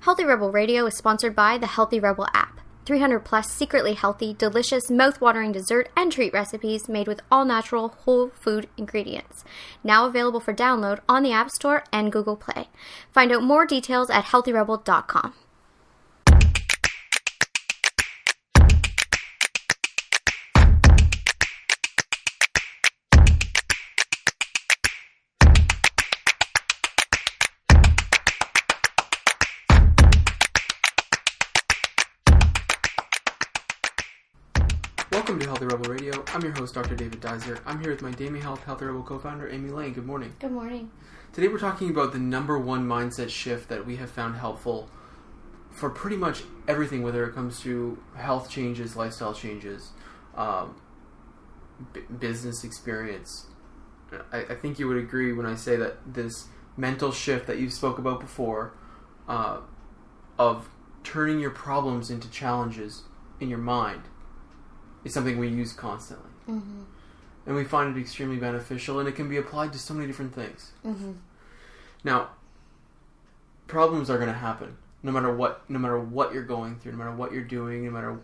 Healthy Rebel Radio is sponsored by the Healthy Rebel app. 300 plus secretly healthy, delicious, mouth-watering dessert and treat recipes made with all-natural, whole food ingredients. Now available for download on the App Store and Google Play. Find out more details at healthyrebel.com. Welcome to Healthy Rebel Radio. I'm your host, Dr. David Deiser. I'm here with my Dami Health Healthy Rebel co-founder, Amy Lane. Good morning. Good morning. Today we're talking about the number one mindset shift that we have found helpful for pretty much everything, whether it comes to health changes, lifestyle changes, business experience. I think you would agree when I say that this mental shift that you spoke about before, of turning your problems into challenges in your mind, is something we use constantly. Mm-hmm. And we find it extremely beneficial, and it can be applied to so many different things. Mm-hmm. Now, problems are going to happen no matter what you're going through, no matter what you're doing, no matter,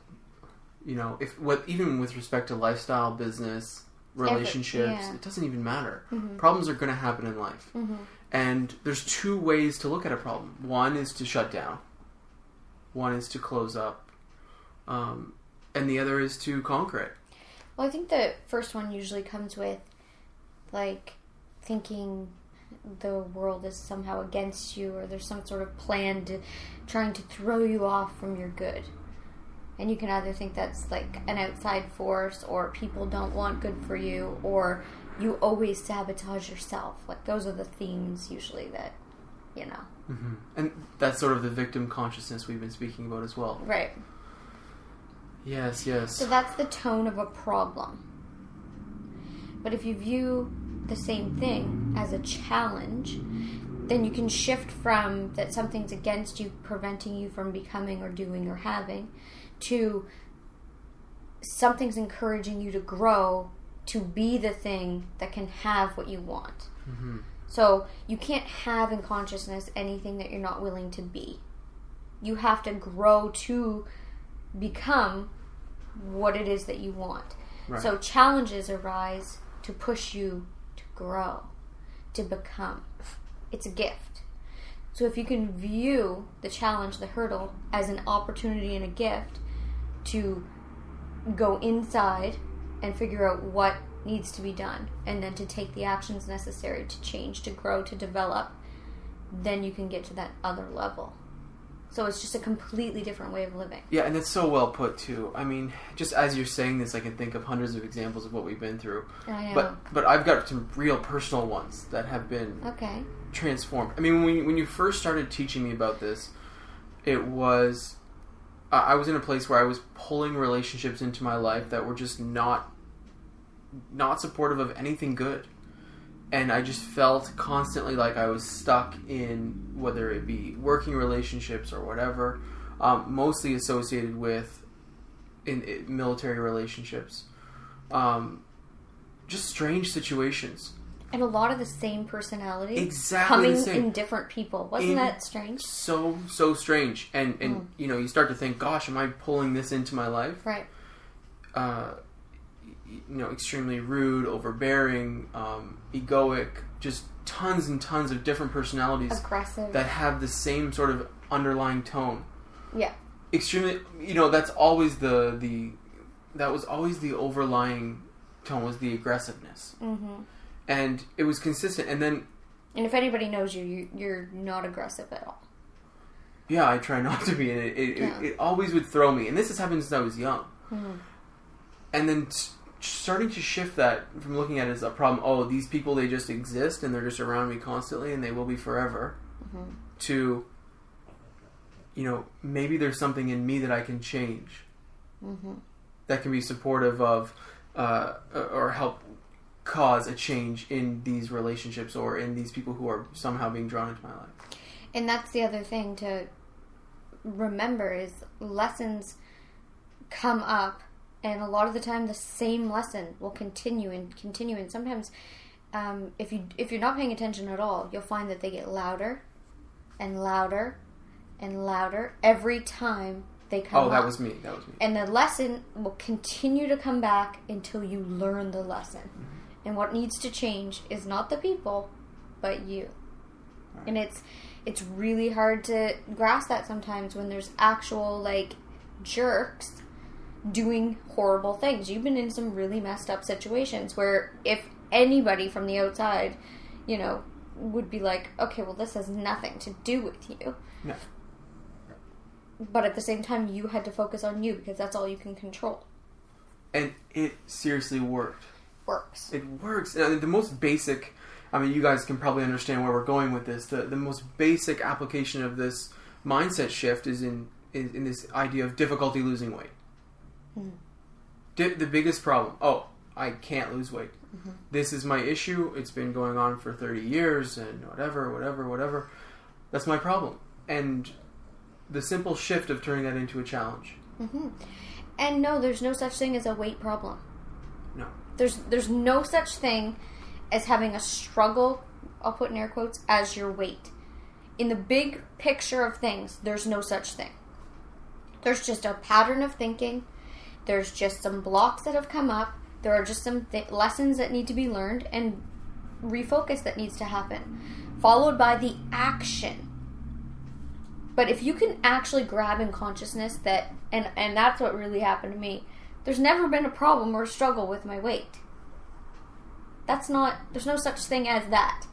even with respect to lifestyle, business, relationships, It doesn't even matter. Mm-hmm. Problems are going to happen in life. Mm-hmm. And there's two ways to look at a problem. One is to shut down. One is to close up. And the other is to conquer it. Well, I think the first one usually comes with, thinking the world is somehow against you, or there's some sort of plan trying to throw you off from your good. And you can either think that's an outside force, or people don't want good for you, or you always sabotage yourself. Those are the themes usually that, Mm-hmm. And that's sort of the victim consciousness we've been speaking about as well. Right. Yes. So that's the tone of a problem. But if you view the same thing as a challenge, then you can shift from that something's against you, preventing you from becoming or doing or having, to something's encouraging you to grow, to be the thing that can have what you want. Mm-hmm. So you can't have in consciousness anything that you're not willing to be. You have to grow to become what it is that you want. Right. So challenges arise to push you to grow, to become. It's a gift. So if you can view the challenge, the hurdle, as an opportunity and a gift to go inside and figure out what needs to be done, and then to take the actions necessary to change, to grow, to develop, then you can get to that other level. So it's just a completely different way of living. Yeah, and that's so well put, too. I mean, just as you're saying this, I can think of hundreds of examples of what we've been through. I know. But I've got some real personal ones that have been transformed. I mean, when you first started teaching me about this, it was... I was in a place where I was pulling relationships into my life that were just not supportive of anything good. And I just felt constantly like I was stuck in, whether it be working relationships or whatever, mostly associated with in military relationships. Just strange situations. And a lot of the same personality. Exactly coming the same. In different people. Wasn't that strange? So strange. And you start to think, gosh, am I pulling this into my life? Right. Extremely rude, overbearing, egoic, just tons and tons of different personalities. Aggressive. That have the same sort of underlying tone. Yeah. Extremely, that's always that was always the overlying tone, was the aggressiveness. Mm-hmm. And it was consistent, and if anybody knows you're not aggressive at all. Yeah, I try not to be, and it always would throw me. And this has happened since I was young. Mm-hmm. And then starting to shift that from looking at it as a problem, these people, they just exist and they're just around me constantly and they will be forever, mm-hmm. to, maybe there's something in me that I can change, mm-hmm. that can be supportive of or help cause a change in these relationships or in these people who are somehow being drawn into my life. And that's the other thing to remember, is lessons come up, and a lot of the time the same lesson will continue, and sometimes if you're not paying attention at all, you'll find that they get louder and louder and louder every time they come up. Oh, that was me. And the lesson will continue to come back until you learn the lesson. Mm-hmm. And what needs to change is not the people, but you. Right. And it's really hard to grasp that sometimes when there's actual, like, jerks doing horrible things. You've been in some really messed up situations where if anybody from the outside, you know, would be like, okay, well, this has nothing to do with you. No. But at the same time, you had to focus on you because that's all you can control. And it seriously worked. It works. The most basic, I mean, you guys can probably understand where we're going with this. The most basic application of this mindset shift is in this idea of difficulty losing weight. Mm-hmm. The biggest problem, I can't lose weight. Mm-hmm. This is my issue. It's been going on for 30 years and whatever. That's my problem. And the simple shift of turning that into a challenge. Mm-hmm. And no, there's no such thing as a weight problem. No. There's no such thing as having a struggle, I'll put in air quotes, as your weight. In the big picture of things, there's no such thing. There's just a pattern of thinking. There's just some blocks that have come up. There are just some lessons that need to be learned and refocus that needs to happen, followed by the action. But if you can actually grab in consciousness that, and that's what really happened to me, there's never been a problem or a struggle with my weight. There's no such thing as that.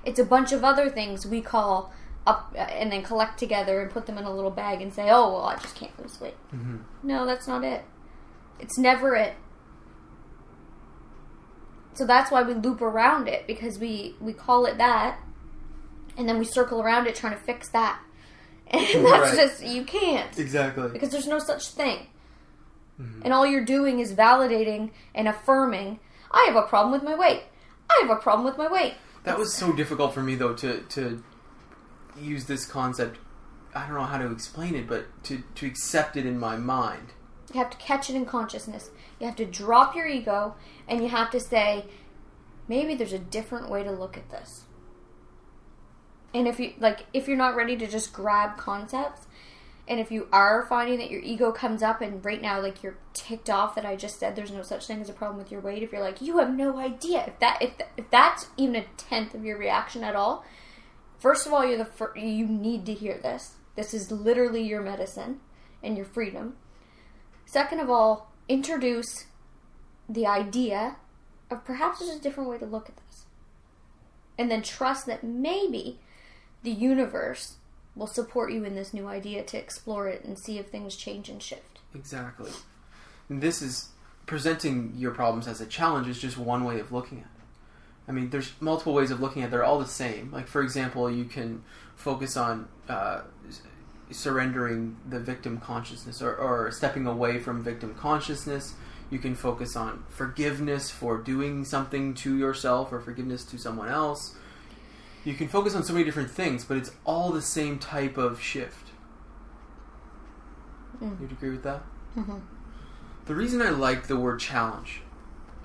It's a bunch of other things we call up and then collect together and put them in a little bag and say, oh, well, I just can't lose weight. Mm-hmm. No, that's not it. It's never it. So that's why we loop around it, because we call it that, and then we circle around it trying to fix that. And that's just, you can't. Exactly. Because there's no such thing. Mm-hmm. And all you're doing is validating and affirming, I have a problem with my weight. I have a problem with my weight. That was so difficult for me, though, to use this concept. I don't know how to explain it, but to accept it in my mind. You have to catch it in consciousness. You have to drop your ego, and you have to say, maybe there's a different way to look at this. And if you're not ready to just grab concepts, and if you are finding that your ego comes up, and right now, like, you're ticked off that I just said there's no such thing as a problem with your weight, if you're like, you have no idea, if that's even a tenth of your reaction at all, first of all, you need to hear this. This is literally your medicine and your freedom. Second of all, introduce the idea of perhaps there's a different way to look at this. And then trust that maybe the universe will support you in this new idea to explore it and see if things change and shift. Exactly. And this is presenting your problems as a challenge is just one way of looking at it. I mean, there's multiple ways of looking at it. They're all the same. Like, for example, you can focus on surrendering the victim consciousness or stepping away from victim consciousness. You can focus on forgiveness for doing something to yourself or forgiveness to someone else. You can focus on so many different things, but it's all the same type of shift. You'd agree with that? Mm-hmm. The reason I like the word challenge,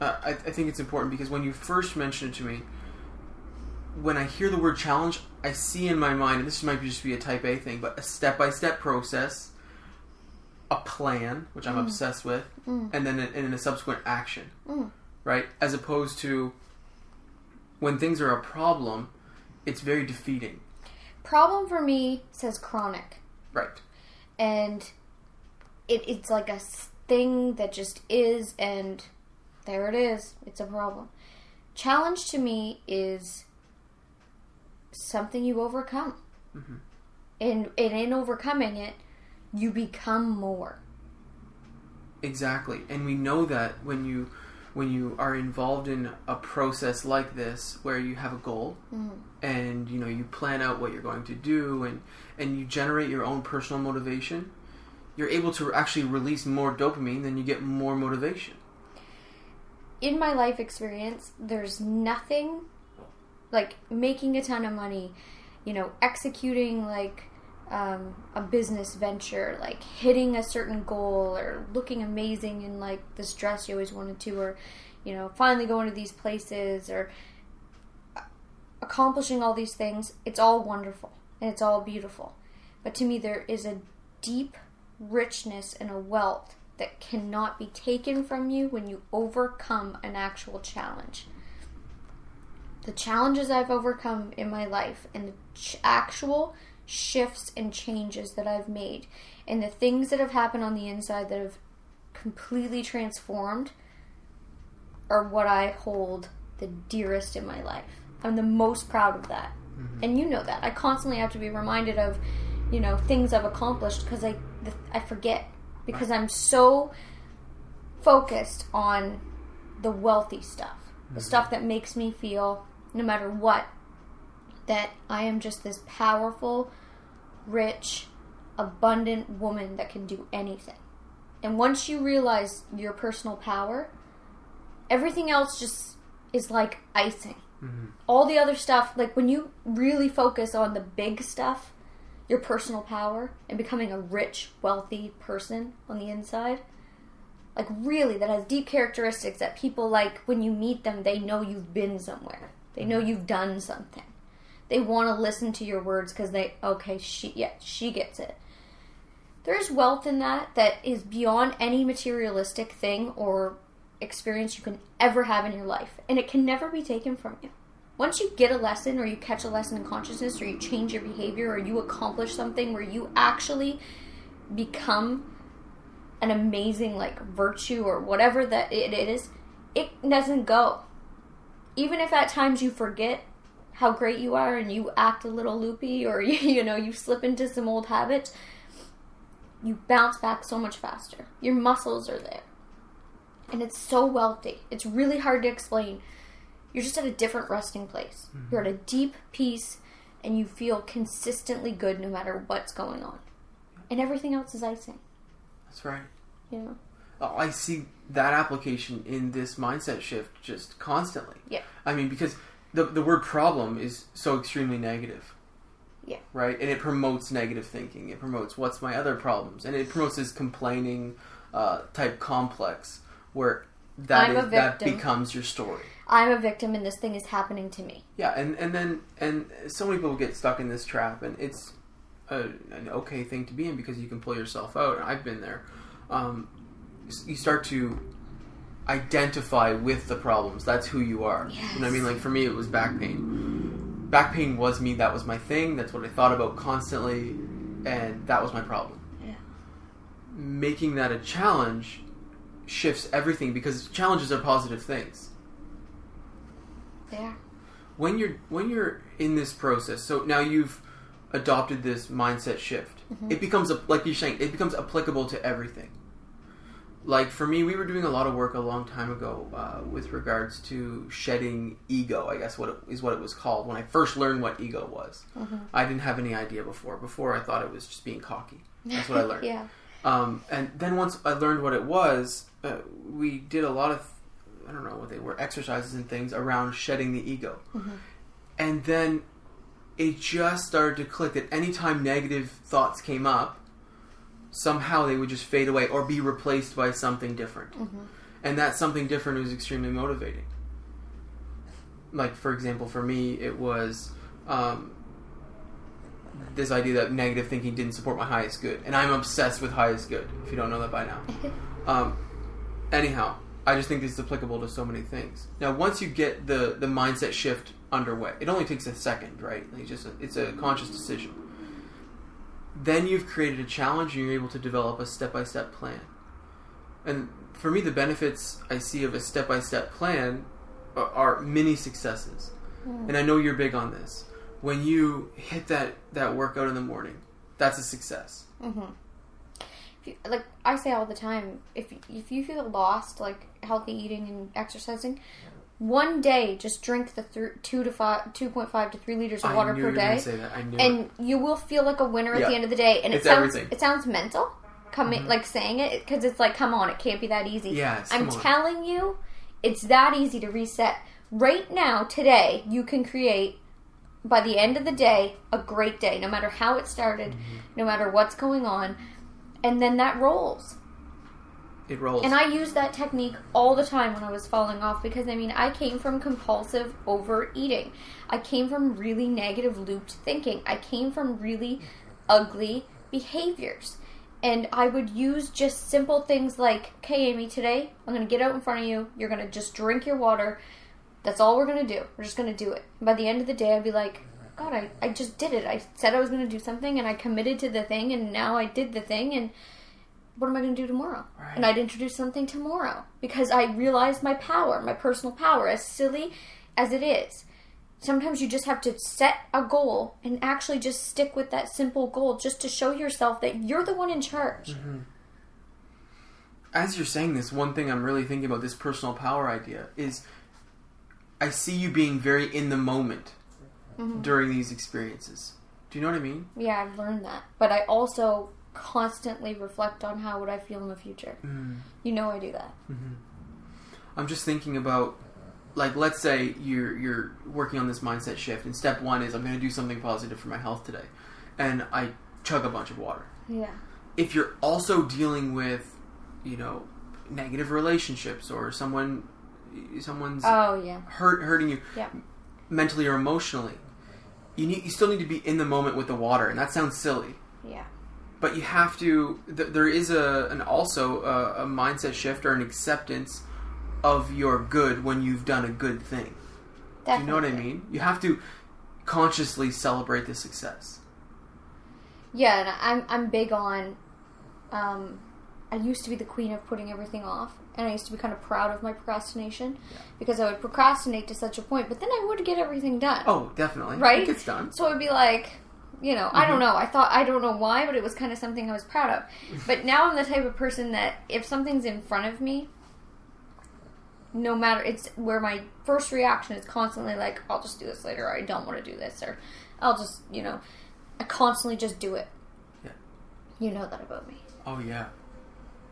I think it's important because when you first mentioned it to me, when I hear the word challenge, I see in my mind, and this might just be a type A thing, but a step-by-step process, a plan, which I'm obsessed with, and then a subsequent action, right? As opposed to when things are a problem, it's very defeating. Problem for me says chronic. Right. And it's like a thing that just is, and there it is. It's a problem. Challenge to me is something you overcome. Mm-hmm. And in overcoming it, you become more. Exactly. And we know that when you are involved in a process like this where you have a goal and you plan out what you're going to do and you generate your own personal motivation, you're able to actually release more dopamine, then you get more motivation. In my life experience, there's nothing like making a ton of money, executing like a business venture, like hitting a certain goal or looking amazing in like this dress you always wanted to, or finally going to these places or accomplishing all these things. It's all wonderful and it's all beautiful, But to me, there is a deep richness and a wealth that cannot be taken from you when you overcome an actual challenge. The challenges I've overcome in my life and the actual shifts and changes that I've made and the things that have happened on the inside that have completely transformed are what I hold the dearest in my life. I'm the most proud of that. Mm-hmm. And you know that. I constantly have to be reminded of, things I've accomplished because I forget. Because I'm so focused on the wealthy stuff. Mm-hmm. The stuff that makes me feel, no matter what, that I am just this powerful, rich, abundant woman that can do anything. And once you realize your personal power, everything else just is like icing. Mm-hmm. All the other stuff, like when you really focus on the big stuff, your personal power, and becoming a rich, wealthy person on the inside, like really, that has deep characteristics that people, like, when you meet them, they know you've been somewhere. They know you've done something. They want to listen to your words because she gets it. There's wealth in that is beyond any materialistic thing or experience you can ever have in your life. And it can never be taken from you. Once you get a lesson or you catch a lesson in consciousness or you change your behavior or you accomplish something where you actually become an amazing virtue or whatever that it is, it doesn't go. Even if at times you forget how great you are and you act a little loopy or you slip into some old habits, you bounce back so much faster. Your muscles are there. And it's so wealthy. It's really hard to explain. You're just at a different resting place. Mm-hmm. You're at a deep peace and you feel consistently good no matter what's going on. And everything else is icing. That's right. I see that application in this mindset shift just constantly. Yeah. I mean, because the word problem is so extremely negative. Yeah. Right? And it promotes negative thinking. It promotes what's my other problems. And it promotes this complaining type complex where that becomes your story. I'm a victim and this thing is happening to me. Yeah, and so many people get stuck in this trap, and it's an okay thing to be in because you can pull yourself out. I've been there. You start to identify with the problems. That's who you are. Yes. You know what I mean? Like for me, it was back pain. Back pain was me. That was my thing. That's what I thought about constantly, and that was my problem. Yeah. Making that a challenge shifts everything because challenges are positive things. They are. When you're in this process, so now you've adopted this mindset shift. Mm-hmm. It becomes like you're saying, it becomes applicable to everything. Like for me, we were doing a lot of work a long time ago with regards to shedding ego. I guess what it was called when I first learned what ego was. Mm-hmm. I didn't have any idea before. Before I thought it was just being cocky. That's what I learned. Yeah. And then once I learned what it was, we did a lot of, I don't know what they were, exercises and things around shedding the ego. Mm-hmm. And then it just started to click that anytime negative thoughts came up, somehow they would just fade away or be replaced by something different. Mm-hmm. And that something different was extremely motivating. Like, for example, for me, it was this idea that negative thinking didn't support my highest good. And I'm obsessed with highest good, if you don't know that by now. Anyhow, I just think this is applicable to so many things. Now, once you get the mindset shift underway, it only takes a second, right? It's a conscious decision. Then you've created a challenge and you're able to develop a step-by-step plan. And for me, the benefits I see of a step-by-step plan are mini successes. And I know you're big on this. When you hit that workout in the morning, that's a success. Mm-hmm. Like I say all the time, if you feel lost, like healthy eating and exercising, one day just drink the 2.5 to 3 liters of water per day, and you will feel like a winner at the end of the day. And it sounds mental, like saying it, because it's like, come on, it can't be that easy. Yes, I'm telling you, it's that easy to reset. Right now, today, you can create, by the end of the day, a great day, no matter how it started, no matter what's going on. And then that rolls. It rolls. And I use that technique all the time when I was falling off because, I came from compulsive overeating. I came from really negative looped thinking. I came from really ugly behaviors. And I would use just simple things like, okay, Amy, today I'm going to get out in front of you. You're going to just drink your water. That's all we're going to do. We're just going to do it. And by the end of the day, I'd be like, God, I just did it. I said I was going to do something, and I committed to the thing, and now I did the thing, and what am I going to do tomorrow? Right. And I'd introduce something tomorrow because I realized my power, my personal power, as silly as it is. Sometimes you just have to set a goal and actually just stick with that simple goal just to show yourself that you're the one in charge. Mm-hmm. As you're saying this, one thing I'm really thinking about this personal power idea is I see you being very in the moment during these experiences. Do you know what I mean? Yeah, I've learned that. But I also constantly reflect on how would I feel in the future. You know I do that. I'm just thinking about, like, let's say you're working on this mindset shift, and step one is I'm going to do something positive for my health today, and I chug a bunch of water. Yeah. If you're also dealing with, negative relationships or someone's hurting you mentally or emotionally, you still need to be in the moment with the water, and that sounds silly. Yeah. But you have to. There is also a mindset shift or an acceptance of your good when you've done a good thing. Definitely. Do you know what I mean? You have to consciously celebrate the success. Yeah, and I'm big on. I used to be the queen of putting everything off, and I used to be kind of proud of my procrastination because I would procrastinate to such a point, but then I would get everything done. Oh, definitely. Right? It gets done. So it would be like, I don't know. I don't know why, but it was kind of something I was proud of. But now I'm the type of person that if something's in front of me, no matter, it's where my first reaction is constantly like, I'll just do this later, or I don't want to do this, or I'll just, I constantly just do it. Yeah. You know that about me. Oh, yeah.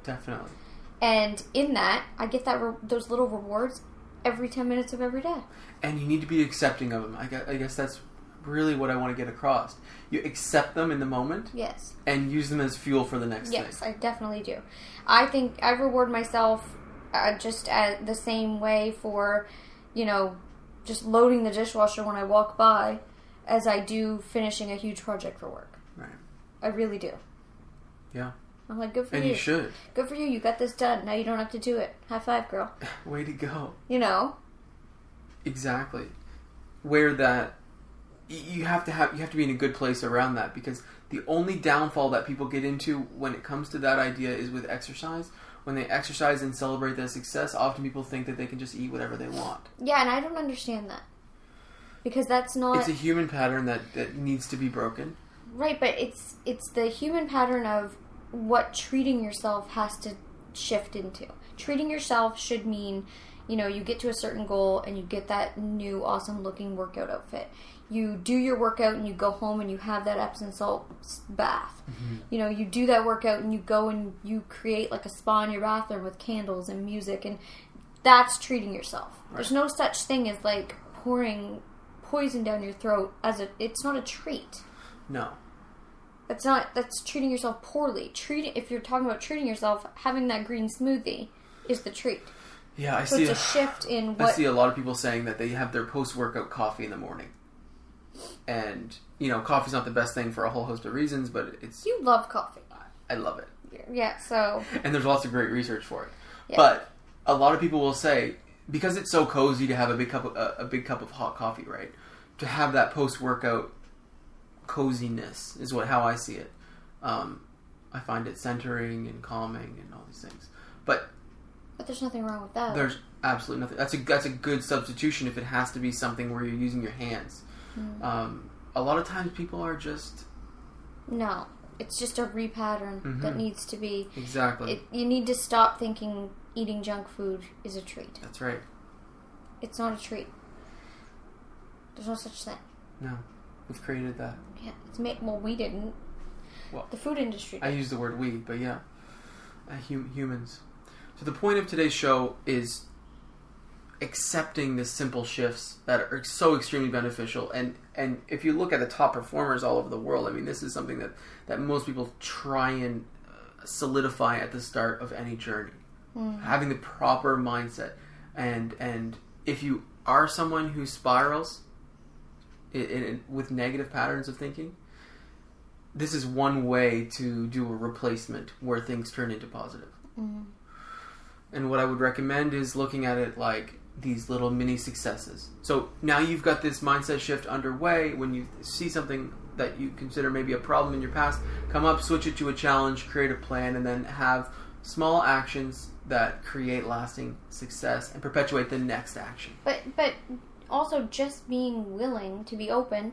Definitely. And in that, I get those little rewards every 10 minutes of every day. And you need to be accepting of them. I guess that's really what I want to get across. You accept them in the moment. Yes. And use them as fuel for the next thing. Yes, I definitely do. I think I reward myself just the same way for, just loading the dishwasher when I walk by as I do finishing a huge project for work. Right. I really do. Yeah. I'm like, good for you. And you should. Good for you. You got this done. Now you don't have to do it. High five, girl. Way to go. Exactly. Where that you have to be in a good place around that, because the only downfall that people get into when it comes to that idea is with exercise. When they exercise and celebrate their success, often people think that they can just eat whatever they want. Yeah, and I don't understand that. Because that's not... It's a human pattern that needs to be broken. Right, but it's the human pattern of what treating yourself has to shift into. Treating yourself should mean, you get to a certain goal and you get that new awesome looking workout outfit. You do your workout and you go home and you have that Epsom salt bath. You do that workout and you go and you create like a spa in your bathroom with candles and music, and that's treating yourself. Right. There's no such thing as like pouring poison down your throat it's not a treat. No. That's treating yourself poorly. If you're talking about treating yourself, having that green smoothie is the treat. Yeah, it's a shift in what... I see a lot of people saying that they have their post-workout coffee in the morning. And, coffee's not the best thing for a whole host of reasons, but it's... You love coffee. I love it. Yeah, so... And there's lots of great research for it. Yeah. But a lot of people will say, because it's so cozy to have a big cup of hot coffee, right? To have that post-workout coziness is how I see it. I find it centering and calming and all these things. But there's nothing wrong with that. There's absolutely nothing. That's a good substitution if it has to be something where you're using your hands. A lot of times people are just... No. It's just a repattern that needs to be... Exactly. You need to stop thinking eating junk food is a treat. That's right. It's not a treat. There's no such thing. No. We've created that. Yeah. Well, we didn't. Well, the food industry did. I use the word we, but yeah. Humans. So the point of today's show is accepting the simple shifts that are so extremely beneficial. And if you look at the top performers all over the world, I mean, this is something that most people try and solidify at the start of any journey. Having the proper mindset. And if you are someone who spirals with negative patterns of thinking, this is one way to do a replacement where things turn into positive. Mm-hmm. And what I would recommend is looking at it like these little mini successes. So now you've got this mindset shift underway. When you see something that you consider maybe a problem in your past, come up, switch it to a challenge, create a plan, and then have small actions that create lasting success and perpetuate the next action. But also just being willing to be open.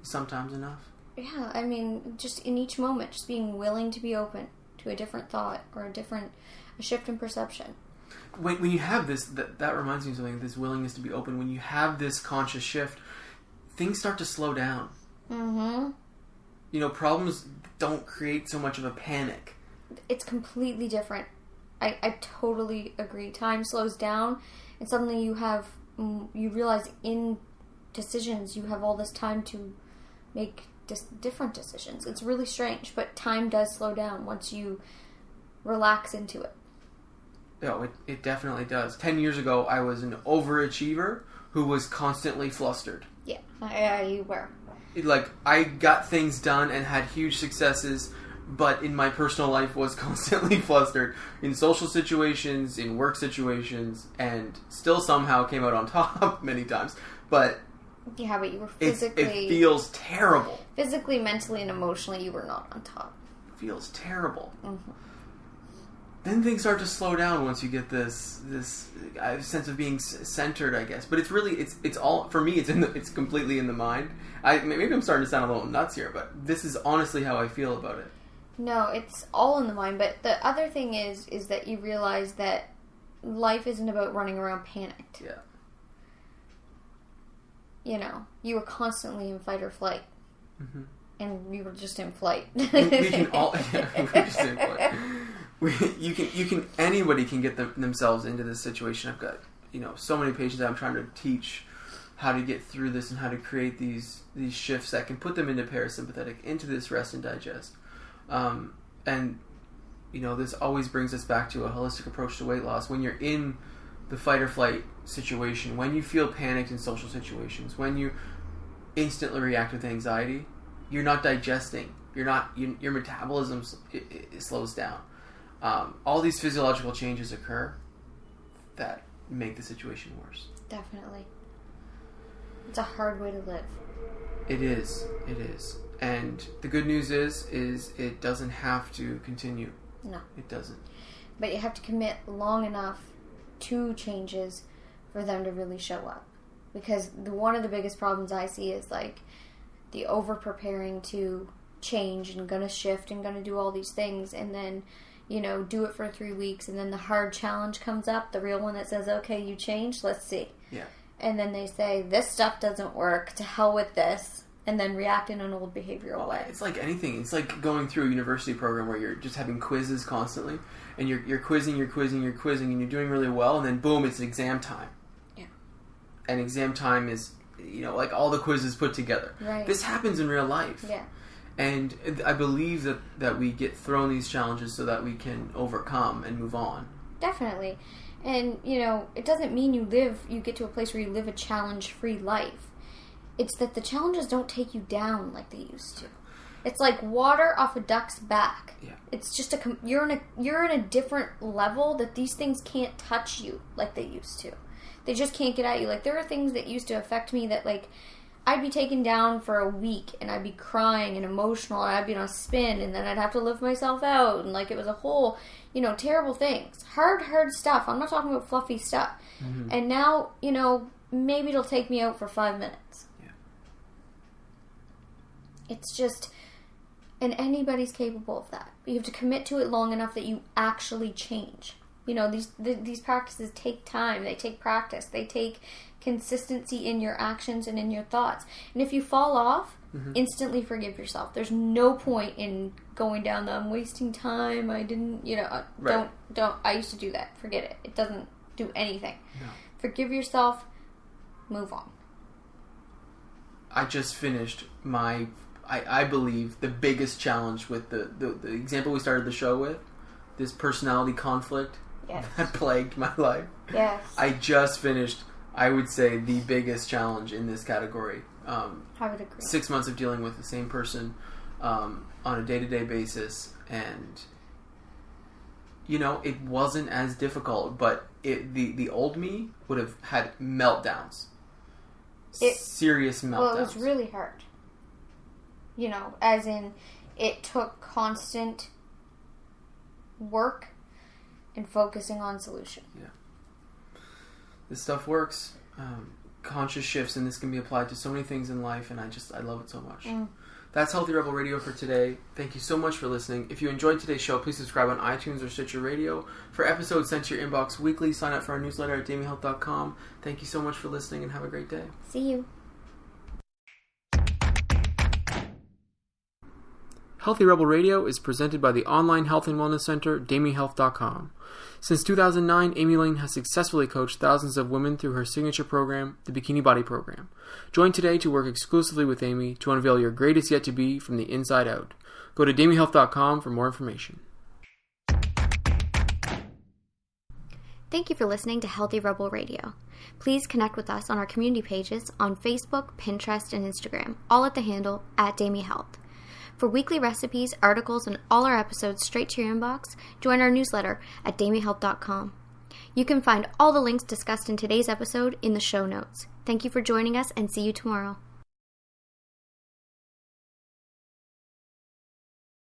Sometimes enough. Yeah, I mean, just in each moment, just being willing to be open to a different thought or a shift in perception. When you have this, that reminds me of something, this willingness to be open. When you have this conscious shift, things start to slow down. Mm-hmm. You know, problems don't create so much of a panic. It's completely different. I totally agree. Time slows down, and suddenly you realize in decisions you have all this time to make different decisions. It's really strange, but time does slow down once you relax into it. No, it definitely does. 10 years ago, I was an overachiever who was constantly flustered. Yeah, you were. Like, I got things done and had huge successes, but in my personal life was constantly flustered in social situations, in work situations, and still somehow came out on top many times. But yeah, but you were physically... It feels terrible. Physically, mentally, and emotionally, you were not on top. It feels terrible. Mm-hmm. Then things start to slow down once you get this sense of being centered, I guess. But it's really it's all for me. It's completely in the mind. Maybe I'm starting to sound a little nuts here, but this is honestly how I feel about it. No, it's all in the mind. But the other thing is that you realize that life isn't about running around panicked. Yeah. You know, you were constantly in fight or flight. Mm-hmm. And we were just in flight. we can all... Yeah, we were just in flight. Anybody can get themselves into this situation. I've got, so many patients that I'm trying to teach how to get through this and how to create these shifts that can put them into parasympathetic, into this rest and digest. And this always brings us back to a holistic approach to weight loss. When you're in the fight or flight situation, when you feel panicked in social situations, when you instantly react with anxiety, you're not digesting. Your metabolism it slows down. All these physiological changes occur that make the situation worse. Definitely. It's a hard way to live. It is. And the good news is it doesn't have to continue. No. It doesn't. But you have to commit long enough to changes for them to really show up. Because one of the biggest problems I see is like the over-preparing to change and gonna shift and gonna do all these things, and then do it for 3 weeks, and then the hard challenge comes up, the real one that says, okay, you changed, let's see. Yeah. And then they say, this stuff doesn't work, to hell with this, and then react in an old behavioral way. It's like anything. It's like going through a university program where you're just having quizzes constantly, and you're quizzing, and you're doing really well, and then boom, it's exam time. Yeah. And exam time is, like all the quizzes put together. Right. This happens in real life. Yeah. And I believe that we get thrown these challenges so that we can overcome and move on. Definitely. And, it doesn't mean you get to a place where you live a challenge-free life. It's that the challenges don't take you down like they used to. It's like water off a duck's back. Yeah. It's just you're in a different level that these things can't touch you like they used to. They just can't get at you. Like, there are things that used to affect me that, like, I'd be taken down for a week, and I'd be crying and emotional, and I'd be on a spin, and then I'd have to lift myself out, and like it was a whole, terrible things. Hard stuff. I'm not talking about fluffy stuff. Mm-hmm. And now, maybe it'll take me out for 5 minutes. Yeah. It's just, and anybody's capable of that. But you have to commit to it long enough that you actually change. These practices take time. They take practice. They take consistency in your actions and in your thoughts. And if you fall off, mm-hmm. instantly forgive yourself. There's no point in going down the I'm wasting time. I didn't, right. don't. I used to do that. Forget it. It doesn't do anything. No. Forgive yourself. Move on. I just finished I believe, the biggest challenge with the example we started the show with, this personality conflict. Yes. That plagued my life. Yes. I just finished, I would say, the biggest challenge in this category I would agree. 6 months of dealing with the same person on a day-to-day basis, and it wasn't as difficult, but the old me would have had meltdowns. Serious meltdowns. Well, it was really hard. As in, it took constant work and focusing on solution. Yeah. This stuff works. Conscious shifts, and this can be applied to so many things in life, and I love it so much. That's Healthy Rebel Radio for today. Thank you so much for listening. If you enjoyed today's show, please subscribe on iTunes or Stitcher Radio. For episodes sent to your inbox weekly, sign up for our newsletter at DamiHealth.com. Thank you so much for listening, and have a great day. See you. Healthy Rebel Radio is presented by the online health and wellness center, DamiHealth.com. Since 2009, Amy Lane has successfully coached thousands of women through her signature program, the Bikini Body Program. Join today to work exclusively with Amy to unveil your greatest yet to be from the inside out. Go to DamiHealth.com for more information. Thank you for listening to Healthy Rebel Radio. Please connect with us on our community pages on Facebook, Pinterest, and Instagram, all at the handle @DamiHealth. For weekly recipes, articles, and all our episodes straight to your inbox, join our newsletter at DamiHealth.com. You can find all the links discussed in today's episode in the show notes. Thank you for joining us, and see you tomorrow.